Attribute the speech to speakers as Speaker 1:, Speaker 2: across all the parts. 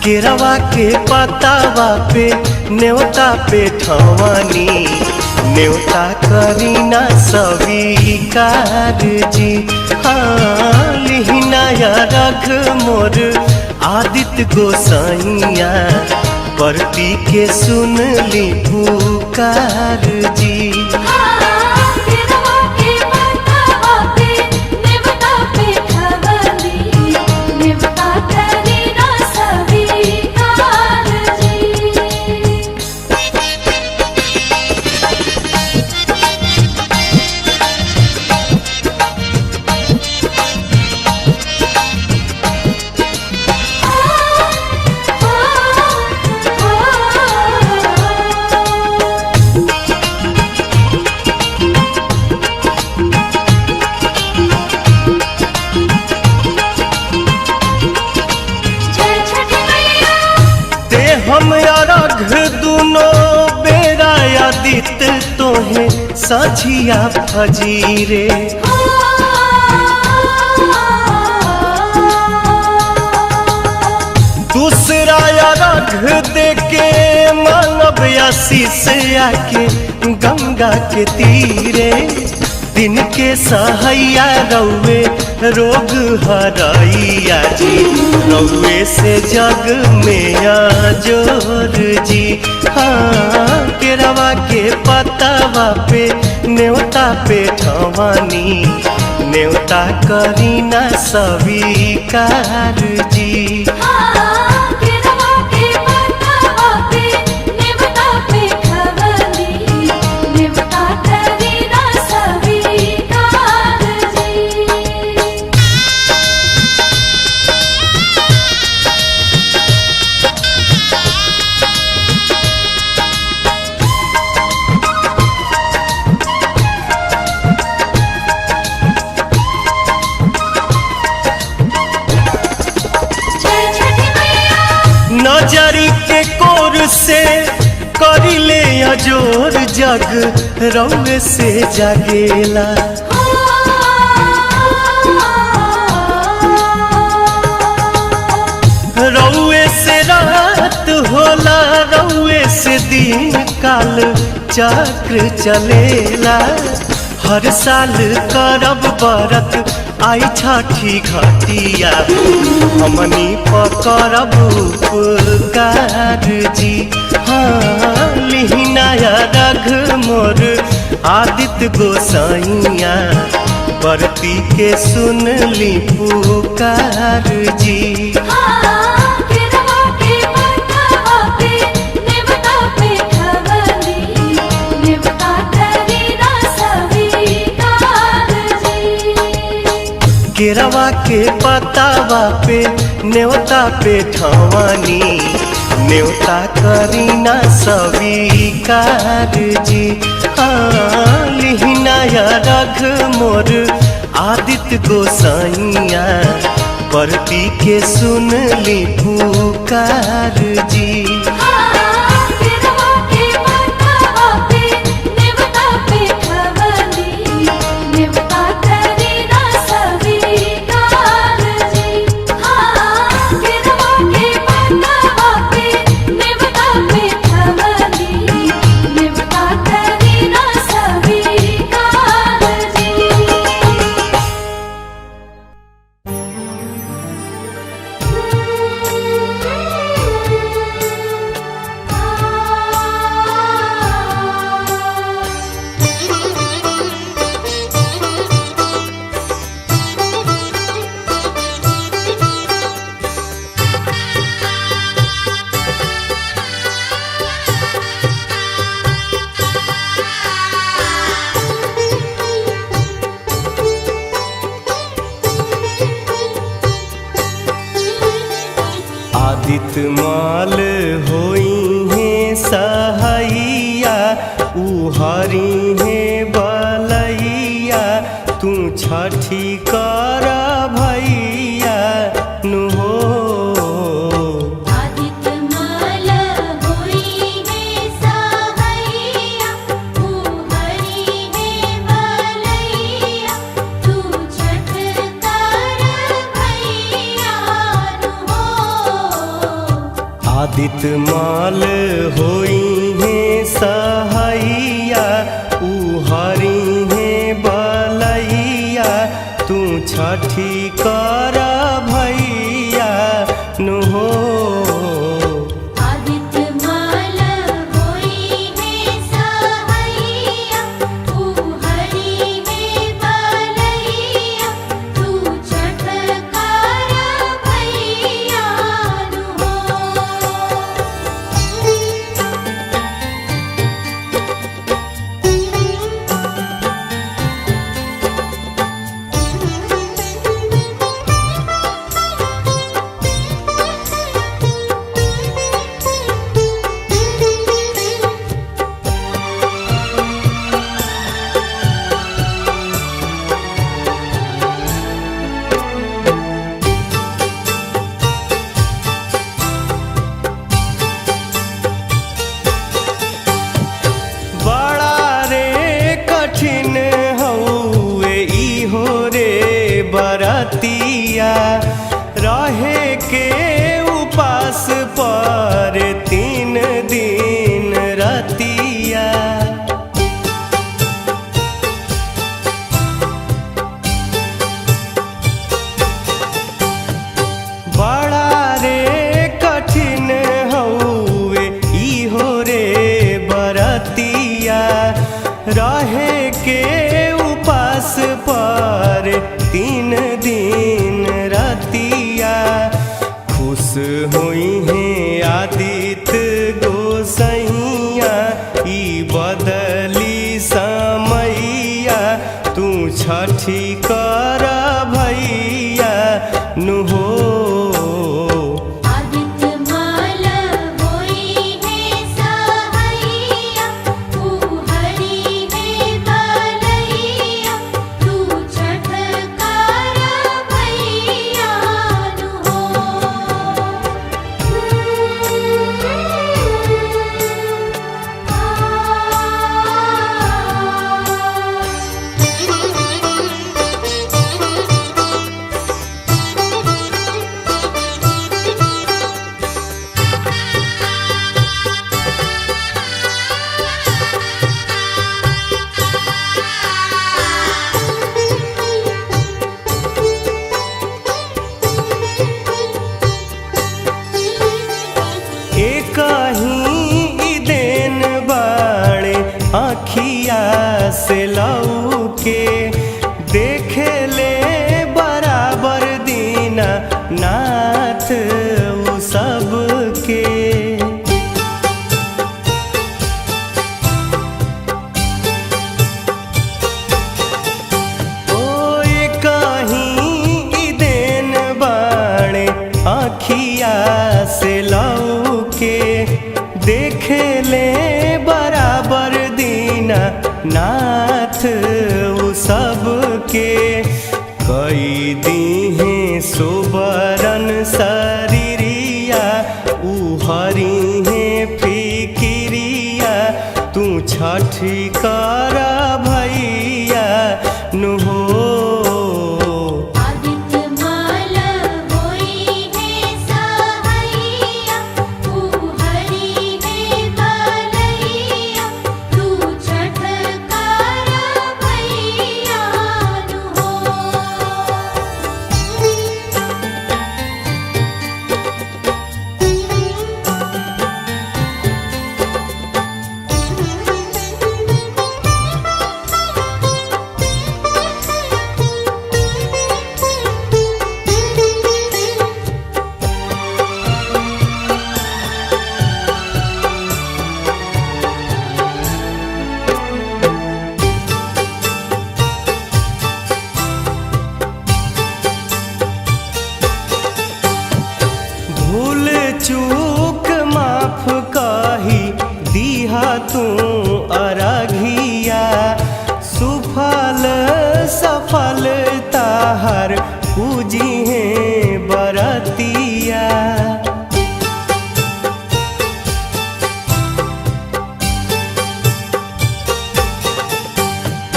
Speaker 1: केरवा के पतावा पे न्योता पे ठवानी न्योता करीना स्वीकार जी। हाँ लिहिनाया रघ मोर आदित्य गोसाइया परती के सुन ली पुकार जी। हम अरघ दुनो बेरा आदित तोहे साझिया फजीरे। दूसरा अरघ देके मानव आशीष आके गंगा के तीरे। दिन के सहैया रौवे रोग हरैया जी रौवे से जग में आजोर जी। हाँ केरवा के पतावा पे न्योता पे ठवानी न्योता करीना स्वीकार जी। नजरी के कोर से करिले अजोर जग रौवे से जागेला। रौवे से रात होला रौवे से दिन काल चक्र चलेला। हर साल करब बरत आई छठी घटिया हमनी पकड़ब उपकार जी। हाँ लिहिनाया रघ मोर आदित्य गोसाइया परती के सुन ली पुकार जी। केरवा के पतावा पे न्योता पे ठवानी न्योता करीना स्वीकार जी। हाँ लिहिनाया रघ मोर आदित्य गोसाइया परती के सुन ली पुकार जी। आदित्य माल होई है सहैया उहरी है बलैया तू छठी कर भैया नु हो। आदित्य माल होई है सहैया उहरी है बलैया तू छठी कर भैया नु हो। बरतिया रहे के उपास पर 3 दिन रतिया बड़ा रे कठिन हउए इहो रे बरतिया रहे के उपास पर 3 दिन रतिया खुश हुई हैं आदित्य गोसैया ई बदली समैया तू छठी कर भैया नु हो। कहीं देन बाड़े आँखिया से लौके देखे ले बराबर दीना नाथ उ सबके ओ कहीं देन बाड़े आँखिया से लौके देखे ले बराबर दीना नाथ उ सबके कई दीहे सुबरन शरीरिया उहरी है फिकिरिया तू छठी कर भैया नु हो। चूक माफ कही दीहा तू अरघिया सुफल सफल ताहर पूजी है बरतिया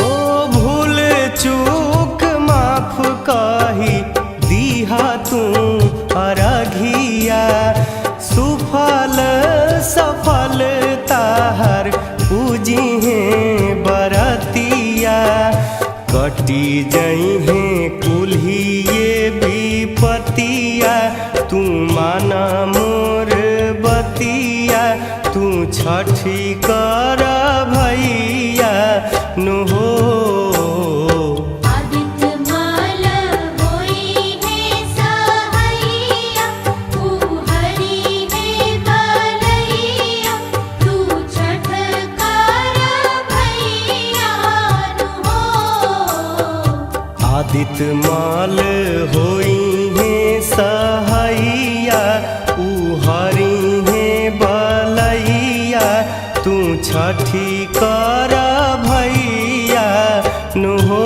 Speaker 1: ओ भूल चूक माफ कही दीहा तू अरघिया सुफल जइहे कुल्हिए विपतिया तू माना मोर बतिया तू छठी कर भैया नु हो आदित्य माल होई है सहैया ऊ हरि है बलैया तू छठी कर भैया नु हो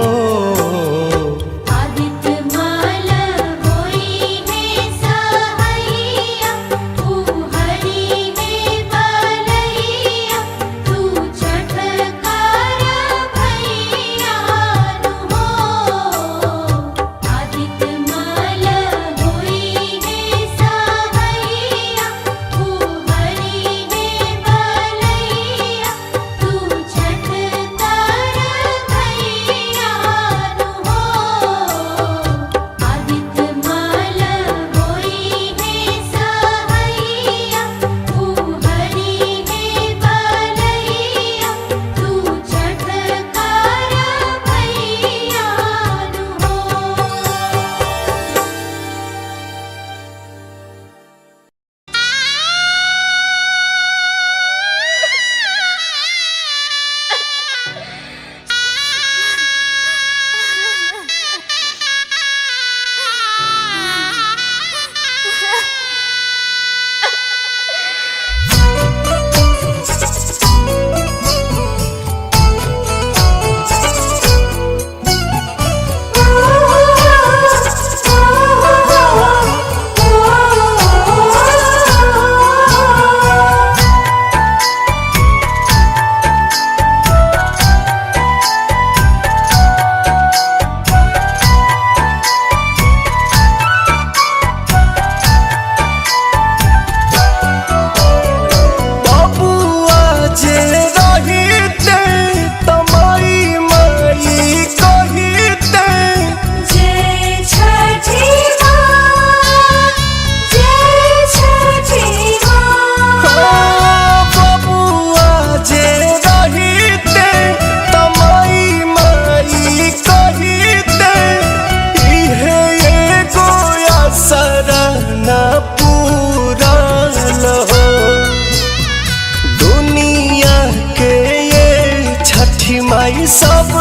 Speaker 1: सब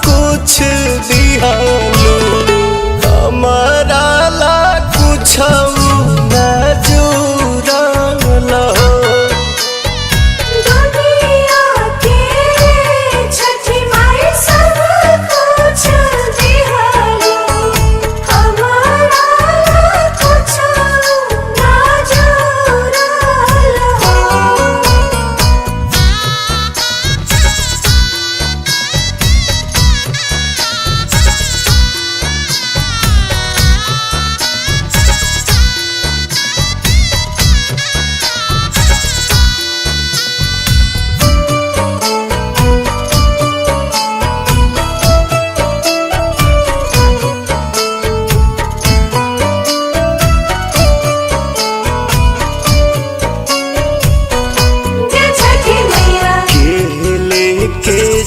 Speaker 1: कुछ दिहालो हमारा ला कुछ न जुड़ल
Speaker 2: दुनिया के छठी माई सब कुछ दिहालो हमारा ला कुछ न जुड़ल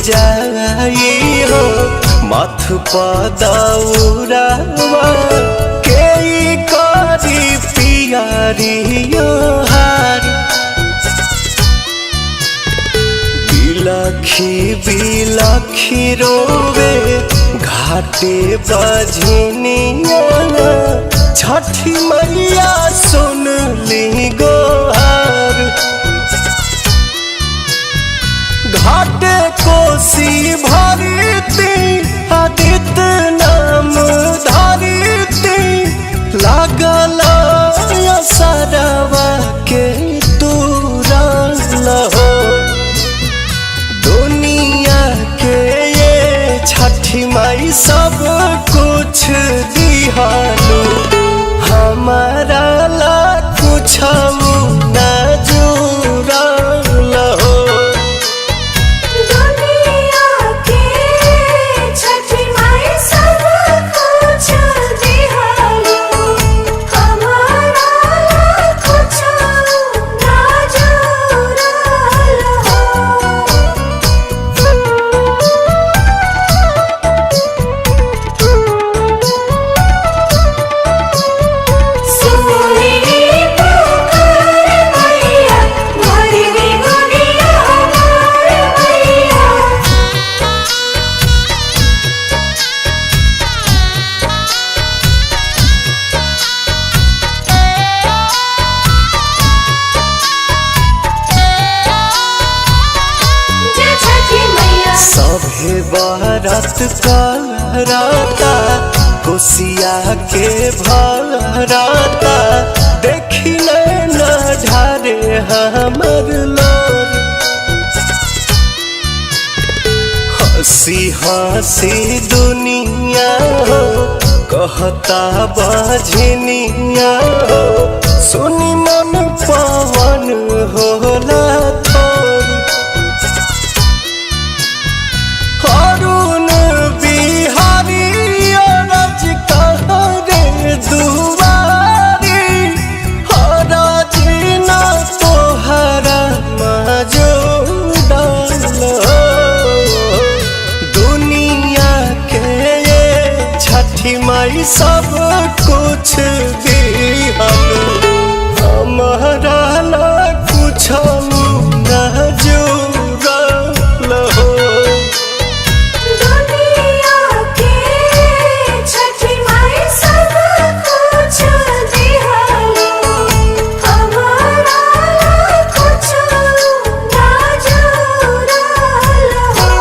Speaker 1: जाई हो माथ पदौरावा के करी पियारियो हार बिलखी बिलखी रोवे घाटे बजनिया छठी मैया सुन ली गोहार घाटे कोसी भरती आदित्य नाम धरती लागल सरवा के तुरल हो दुनिया के ये छठी माई सब कुछ दिहालो हमारा ला कुछ बरत करता कोसिया के भरता देखी न ढारे हमर लोर। हंसी हंसी दुनिया हो कहता बजनिया हो सुनी मन पवन होला थोर। अरुण बिहारी अरज कहरे दुआरी हरज न तोहरा मजूदल। दुनिया के ये छठी माई सब कुछ दिहल हमारा ला कुछ न जुड़ल हो।
Speaker 2: दुनिया के छठी माई सब कुछ दिहल हमारा कुछ ना जुड़ल हो।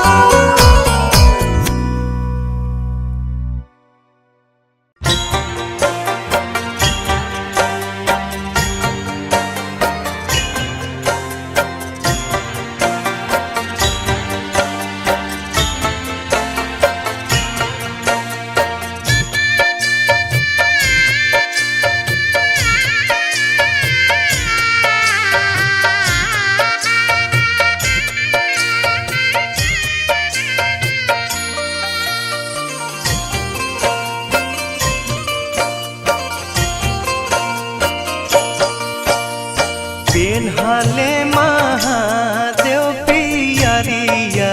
Speaker 1: पेन्हले महादेव पियरिया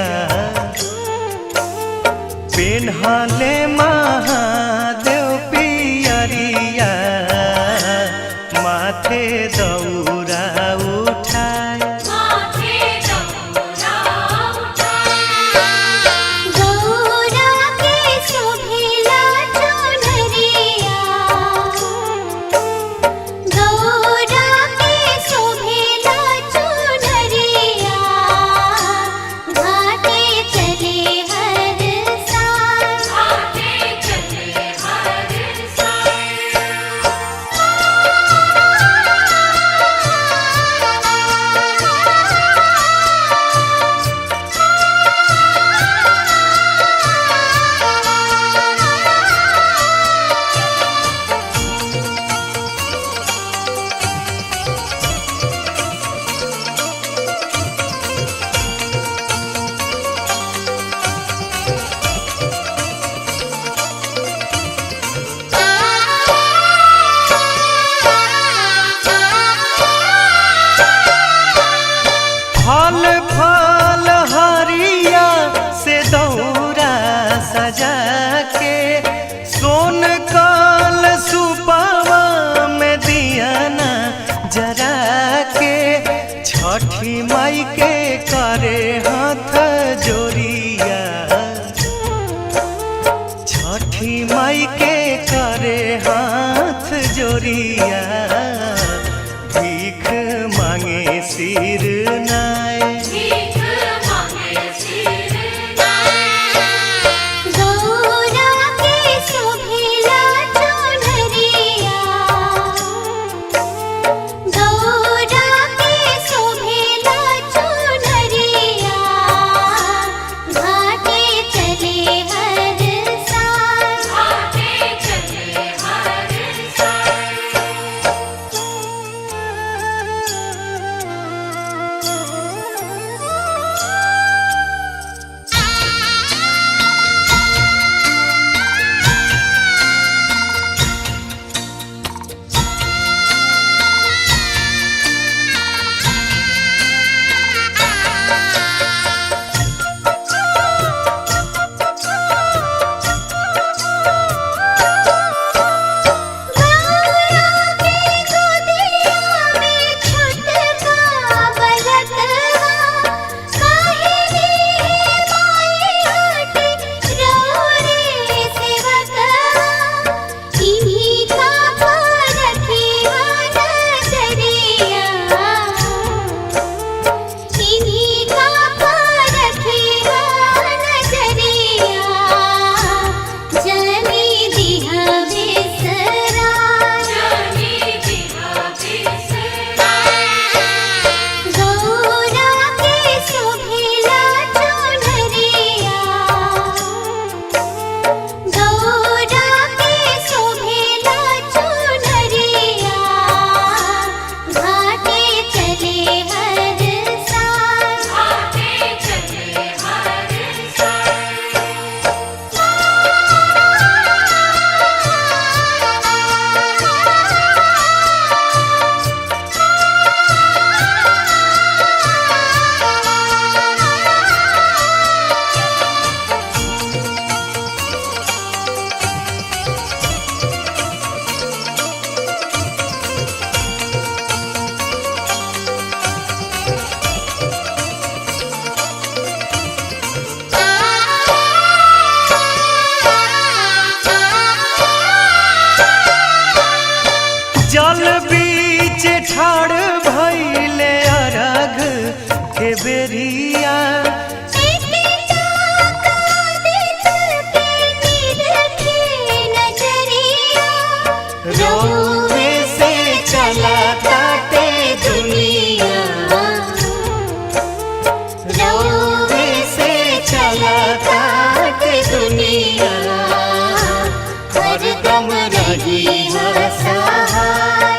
Speaker 1: पेन्हले महादेव पियरिया माथे दौरा उठाए
Speaker 2: गौरा के शोभिला चुनरिया गौरा के शोभिला चुनरिया घाटे चले हर साल
Speaker 1: फल फल हरिया से दौरा सजा के सोन काल सुपावा में दियाना जरा के छठी माई के करे हाथ जोरिया छठी माई के करे हाथ जोरिया भीख मांगे सिर नाय
Speaker 2: गौरा के शोभिला चुनरिया गौरा के शोभिला चुनरिया घाटे चले हर साल
Speaker 1: छाड़ भइले अरघ के बेरिया। रोवे से चला काटे दुनिया, रोवे से चला काटे दुनिया, हरदम रही है सहाय।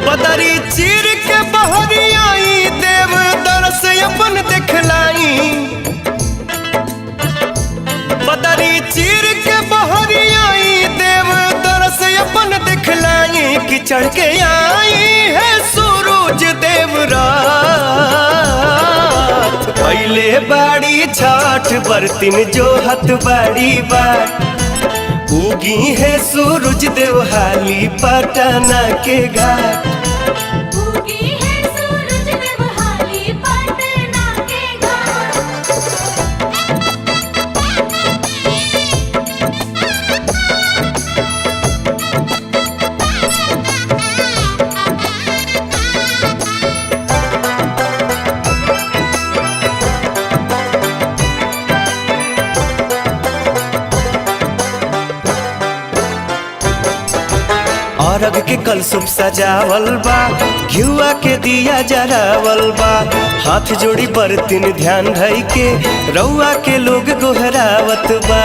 Speaker 1: बदरी चीर के बहरी आई, देव दरस अपन दिखलाई। बदरी चीर के बहरी आई, देव दरस अपन दिखलाई। कि चढ़ के आई है सूरज देव रात, पहले बाड़ी छठ बरतिन जो हत बाड़ी बाट। उगी है सूरज देव हाली पटना के घाट।
Speaker 2: उगी है सूरज देव हाली पटना के घाट।
Speaker 1: अरघ के कलशुभ सजावल बा, घिउआ के दिया जरावल बा। हाथ जोड़ी बरतिन ध्यान धई के, रउआ के लोग गोहरावत बा।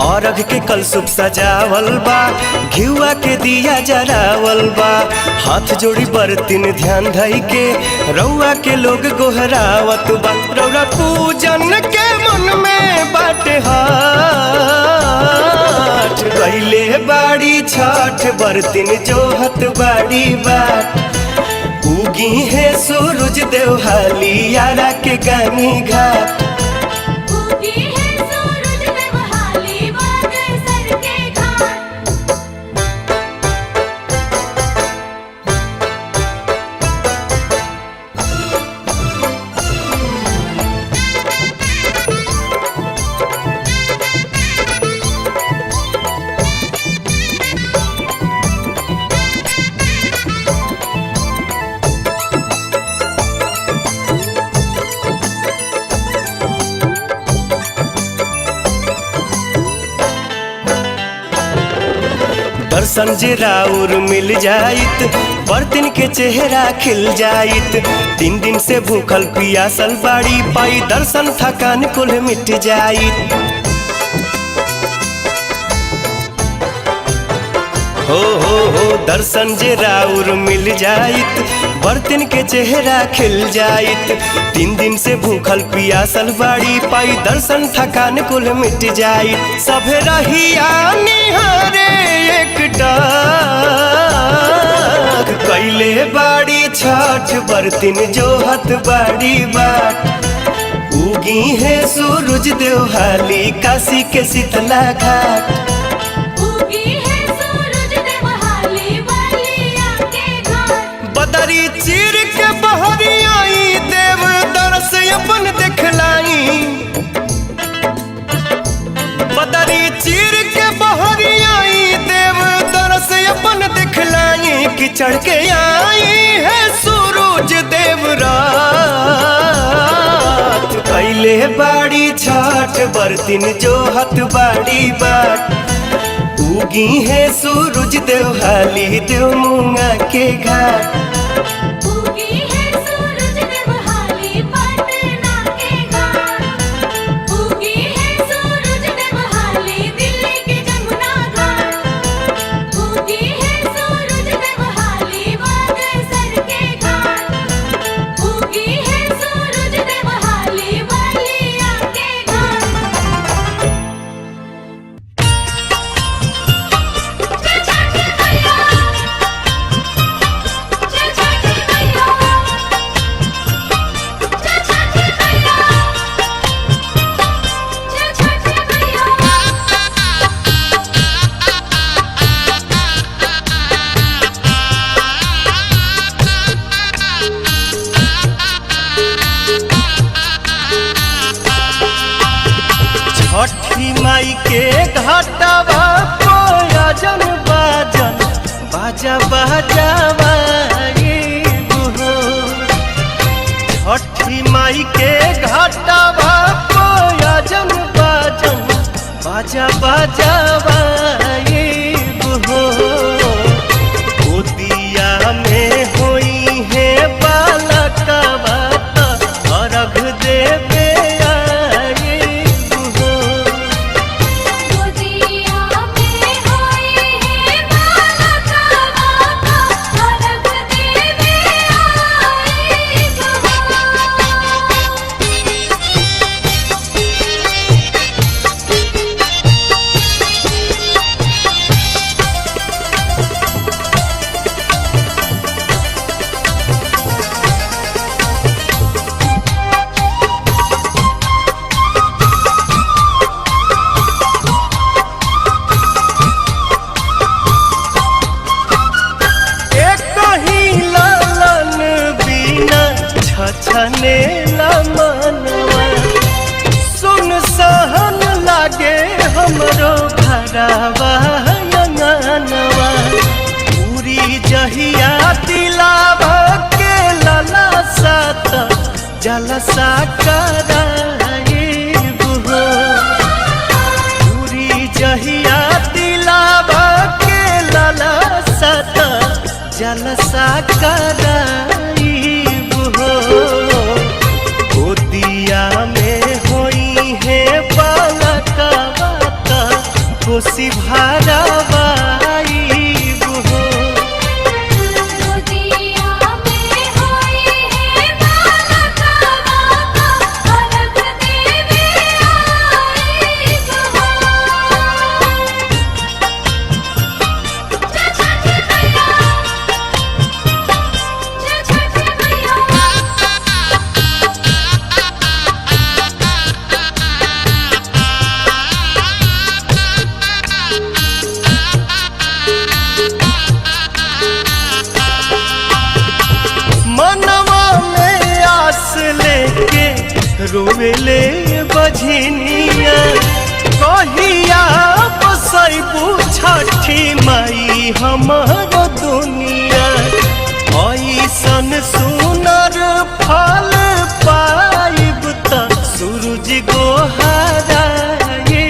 Speaker 1: अरघ के कलशुभ सजावल बा, घिउआ के दिया जरावल बा। हाथ जोड़ी बरतिन ध्यान धई के, रउआ के लोग गोहरावत बा। रउआ पूजन के मन में बाटे हाथ, गइले बाड़ी छठ बरतिन जोहत बाड़ी बाट। उगी है सूरज देव हाली यारा के गानी घाट।
Speaker 2: उगी है सूरज देव हाली बागेश्वर के घाट।
Speaker 1: दर्शन जे राउर मिल जाइत, बर्तन के चेहरा खिल जाइत। 3 दिन से भूखल पियासल बाड़ी, पाई दर्शन थकान कुल मिट जाइत। हो दर्शन जे राउर मिल जाइत, बर्तन के चेहरा खिल जाइत। 3 दिन से भूखल पियासल बाड़ी, पाई दर्शन थकान कुल मिट जाइत। सभे रहिया निहारे एकटाक, कैले बाड़ी छठ बरतिन जोहत बाड़ी बाट। उगी है सूरज देव हाली काशी के शीतला घाट। बदरी चीर के बहरी आई, देव दरस अपन दिखलाई। बदरी चीर चढ़ के आई है सूरज देवरात कैले बाड़ी छठ बरतिन जो हथ बाड़ी बाट उगी है सूरज देव हाली देव मुंगा के घाट
Speaker 2: उगी है सूरज देवहाली पटना के घाट उगी है सूरज देवहाली दिल्ली के जमुना घाट उगी है सूरज देवहाली बागेश्वर के घाट उगी है सूरज देवहाली बलिया के घाट जय छठी मैया जय छठी मैया जय छठी मैया जय छठी मैया
Speaker 1: छठी माई के घाटवा कोयजन बाजन बाजा बाजावा ये बुहो छठी माई के घाटवा कोयजन बाजन बाजा बाजावा ये बुहो गोदिया में होई है बालकवा अर्घ देवे आए बुहो
Speaker 2: गोदिया में होई है बालका बाका अलग देवे आई गवा
Speaker 1: एक ही लालन बिना छछने मनवा सुन सहन लागे हमरो घरवा अंगनवा पूरी जहिया दिलावा के लला सात जलसा कराए बुहो पूरी जहिया दिलावा के लला सत जलसा कराई बुहो गोदिया में होई है बालकवा खुशी भरावाई बुहो
Speaker 2: गोदिया में होई है बालका बाका अलग देवे आई गवा जय छठी मैया जय छठी मैया
Speaker 1: मनवा में आस लेके रोवेले बझनिया कहिया बसैबू छठी माई हमर दुनिया ऐसन सुनर फल पाइब त सूरज गोहाराए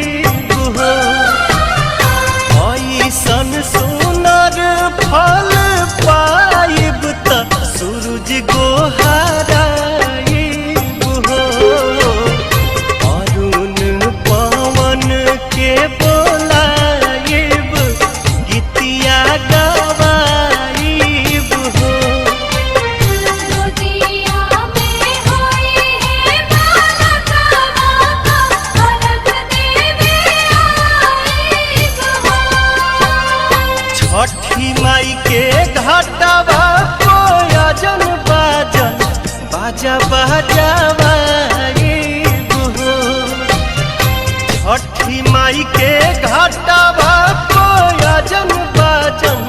Speaker 1: बुहो ऐसन सुनर फल पाइब त सूरज गोहाराए बुहो अरुण पवन के बोलाइब गीतिया गवाइब हो
Speaker 2: गोदिया में होई है बालका बाका अलग देवे आई गवा
Speaker 1: छठी माई के घाटवा कोयजन बाजन बाजा बाजावा ये बुहो छठी माई के घाटवा कोयजन बाजन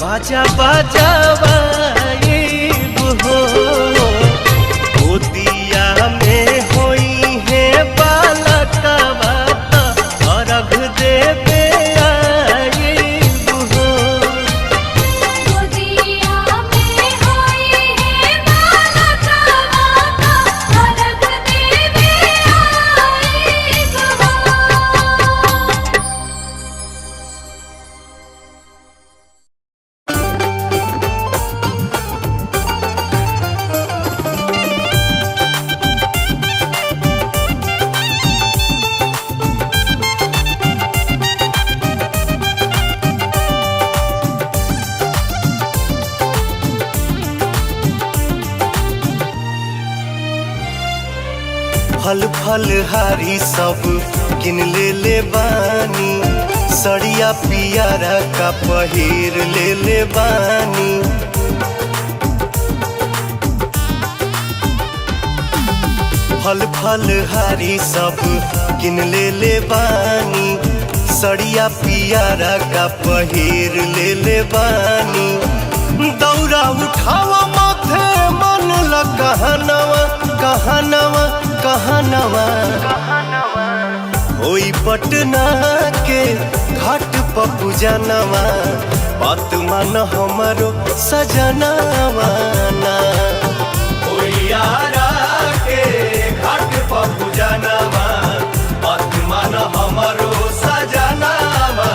Speaker 1: बाजा बाजावा ये बुहो गोदिया में होई है बालकवा अर्घ देवे आए बुहो
Speaker 2: गोदिया
Speaker 1: फल फलहारी सब किन ले बानी, सड़िया पियारा का पहिर ले बानी। फल फलहारी सब किन ले बानी, सड़िया पियारा का पहिर ले बानी। दौरा उठावा माथे मन ल कहनवा कहनवा कहनवा, होई पटना के घाट पपू जनवा, बात मान हमारो सजनवा ना। होई आरा के घाट पपू जनवा, बात मान हमारो सजनवा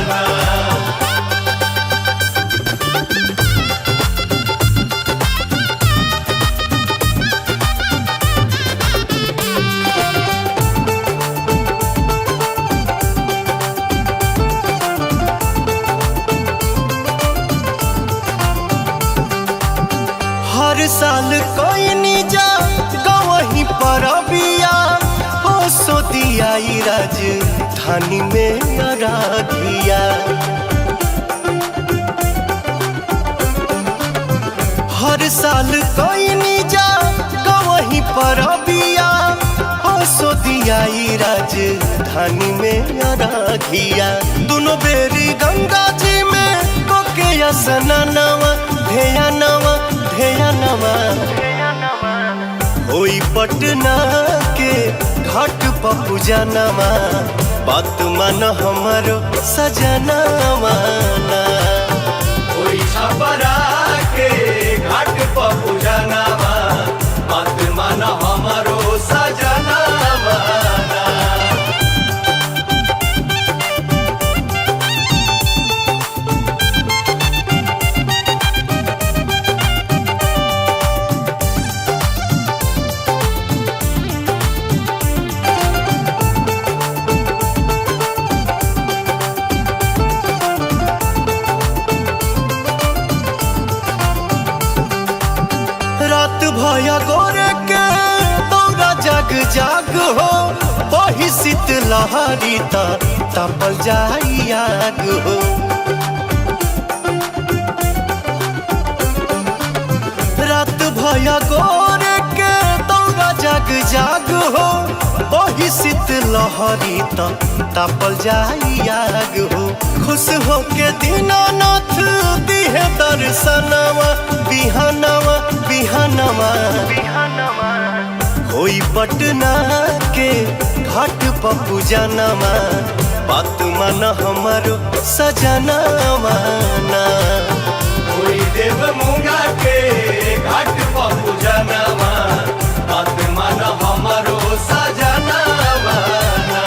Speaker 1: ना। हर साल कोई नी जा गवही परबिया, हो सो दिया राजधानी में अराधिया। हर साल कोई नी जा गवही परबिया, हो सो दिया राजधानी में अराधिया। दोनों बेरी गंगा जी में कोके स्नानवा ध्यानवा ध्यानवा, होई पटना के घाट पपू जनवा, बात मान हमारो सजनवा ना। होई छपरा के घाट पपू जनवा, बात मान हमारो सजनवा ना। रात भया गोरे के दौरा जग जाग हो, वही शीत लहरी तपल जाई आग हो। रात भया गोरे के दौरा जग जाग हो, वही शीत लहरी तपल जाई आग हो। खुश हो के दीनानाथ दिहे दर्शनवा, बिहनवा बिहनवा, होई पटना के घाट पपू जनवा, बात मान हमारो सजनवा ना। होई देव मुंगा के घाट पपू जनवा, बात मान हमारो सजनवा ना।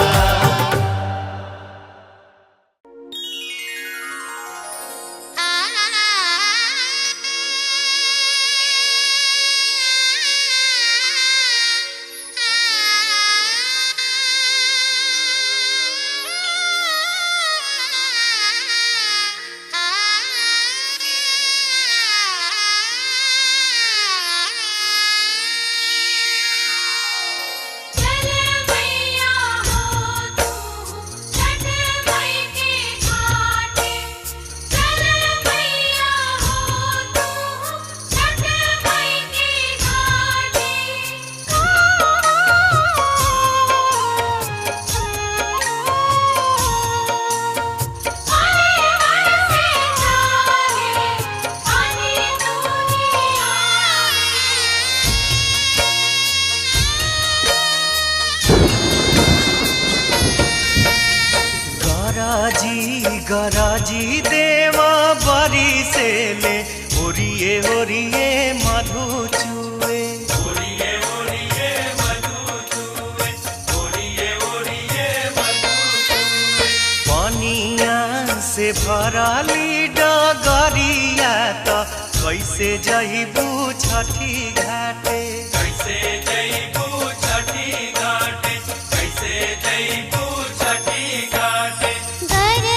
Speaker 1: गराजी देवा बारी से ले, ओरिए ओरिए मधु चुए, ओरिए ओरिए मधु चुए, ओरिए ओरिए मधु चुए। पानिया से भराली डगरिया तो कैसे जइबू छठी घाटे, कैसे जइबू छठी घाटे, कैसे जइबू छठी घाटे।
Speaker 2: मधु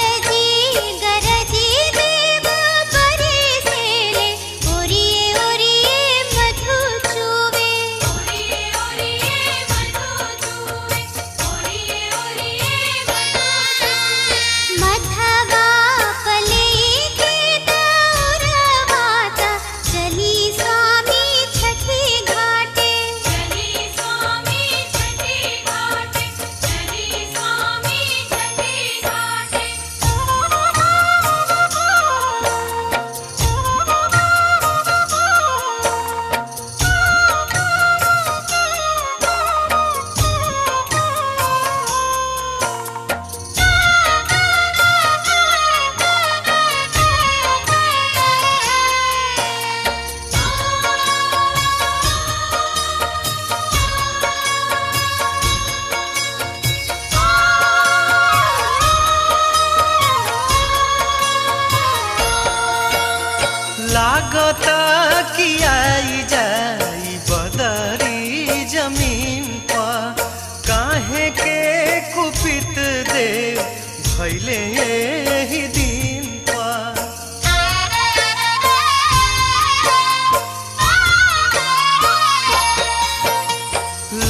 Speaker 1: कैले ही दिन पर।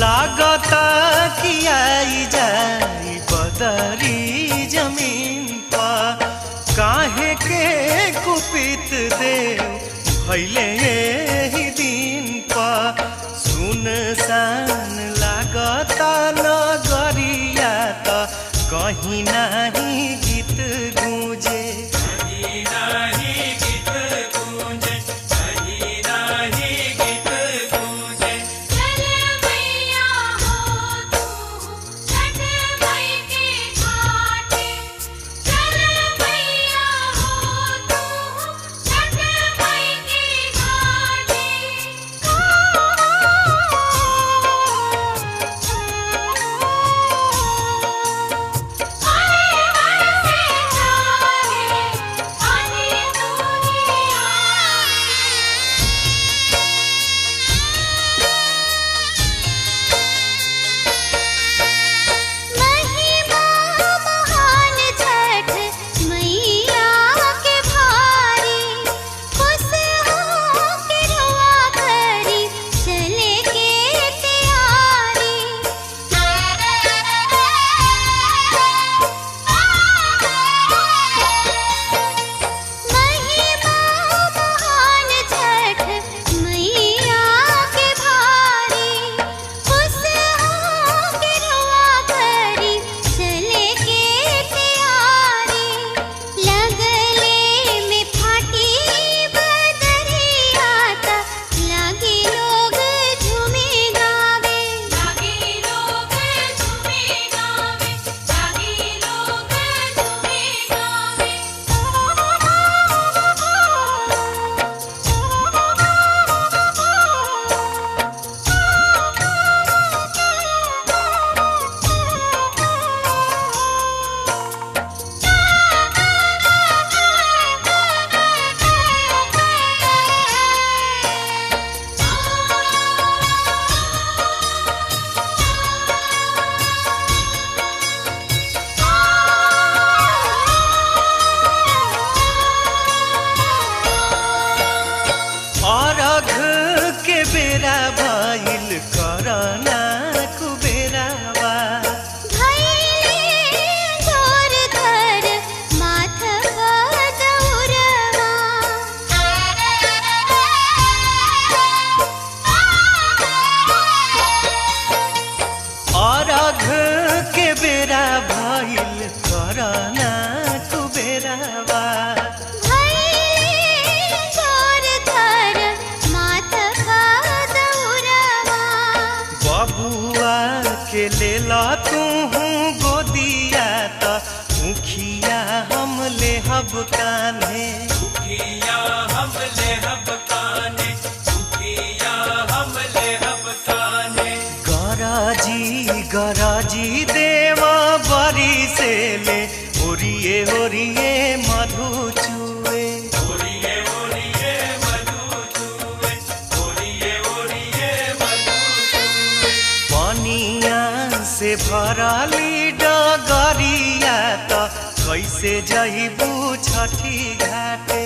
Speaker 1: लागता कि आई जाई बदरी जमीन पर, काहे के कुपित देव भैले ही दिन पर। सुनसान लागता नगरिया त कहीं नहीं गीत गूंजे।
Speaker 2: चल मैया हो तू छठ मई के घाटे, चल मैया हो तू छठ मई के घाटे।
Speaker 1: बेरा भइल करना कुबेरावा। अर्घ के बेरा भइल करना कुबेरावा। बबुआ के लेला तू गोदिया त मुखिया हम लेहब कान्हे। गराजी देवा बरी से ले ओरिए ओरिए मधु चुए। पनिया से भरली डगरिया त कैसे जइबू छठी घाटे।